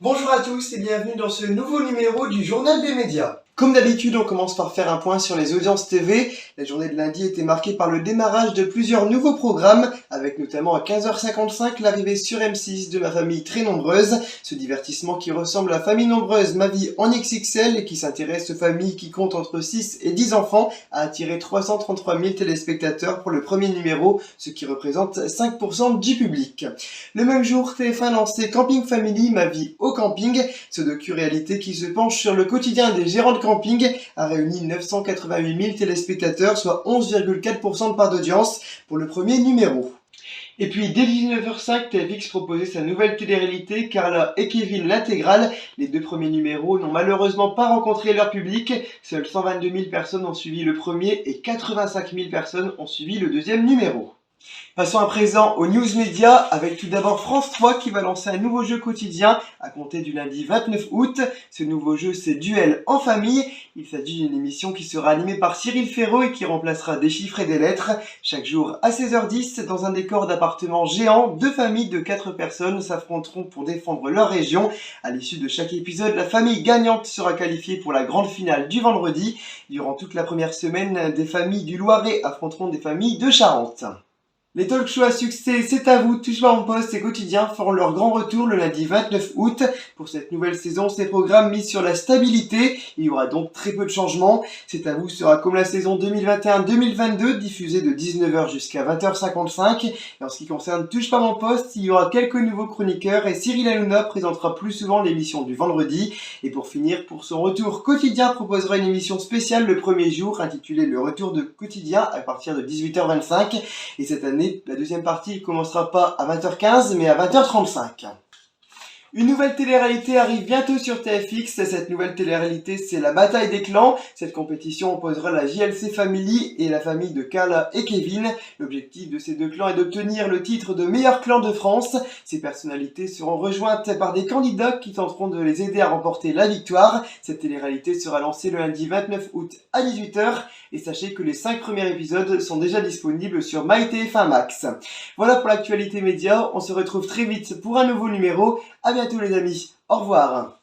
Bonjour à tous et bienvenue dans ce nouveau numéro du Journal des médias. Comme d'habitude, on commence par faire un point sur les audiences TV. La journée de lundi était marquée par le démarrage de plusieurs nouveaux programmes, avec notamment à 15h55 l'arrivée sur M6 de Ma famille très nombreuse, ce divertissement qui ressemble à Famille nombreuse, ma vie en XXL et qui s'intéresse aux familles qui comptent entre 6 et 10 enfants, a attiré 333 000 téléspectateurs pour le premier numéro, ce qui représente 5% du public. Le même jour, TF1 lançait Camping Family, ma vie au camping, ce docu-réalité qui se penche sur le quotidien des gérants de camping a réuni 988 000 téléspectateurs, soit 11,4% de part d'audience pour le premier numéro. Et puis dès 19h05, TFX proposait sa nouvelle télé-réalité, Carla et Kevin l'intégrale. Les deux premiers numéros n'ont malheureusement pas rencontré leur public. Seules 122 000 personnes ont suivi le premier et 85 000 personnes ont suivi le deuxième numéro. Passons à présent aux news médias avec tout d'abord France 3 qui va lancer un nouveau jeu quotidien à compter du lundi 29 août. Ce nouveau jeu, c'est Duel en famille. Il s'agit d'une émission qui sera animée par Cyril Ferraud et qui remplacera des chiffres et des lettres. Chaque jour à 16h10, dans un décor d'appartement géant, deux familles de 4 personnes s'affronteront pour défendre leur région. À l'issue de chaque épisode, la famille gagnante sera qualifiée pour la grande finale du vendredi. Durant toute la première semaine, des familles du Loiret affronteront des familles de Charente. Les talk shows à succès, c'est à vous, Touche pas mon poste et Quotidien feront leur grand retour le lundi 29 août. Pour cette nouvelle saison, ces programmes mis sur la stabilité. Il y aura donc très peu de changements. C'est à vous sera comme la saison 2021-2022, diffusée de 19h jusqu'à 20h55. Et en ce qui concerne Touche pas mon poste, il y aura quelques nouveaux chroniqueurs et Cyril Hanouna présentera plus souvent l'émission du vendredi. Et pour finir, pour son retour, Quotidien proposera une émission spéciale le premier jour intitulée Le Retour de Quotidien à partir de 18h25. Et cette année, la deuxième partie ne commencera pas à 20h15 mais à 20h35. Une nouvelle télé-réalité arrive bientôt sur TFX. Cette nouvelle télé-réalité, c'est la bataille des clans. Cette compétition opposera la JLC Family et la famille de Carla et Kevin. L'objectif de ces deux clans est d'obtenir le titre de meilleur clan de France. Ces personnalités seront rejointes par des candidats qui tenteront de les aider à remporter la victoire. Cette télé-réalité sera lancée le lundi 29 août à 18h. Et sachez que les 5 premiers épisodes sont déjà disponibles sur MyTF1 Max. Voilà pour l'actualité média. On se retrouve très vite pour un nouveau numéro. À bientôt les amis, au revoir.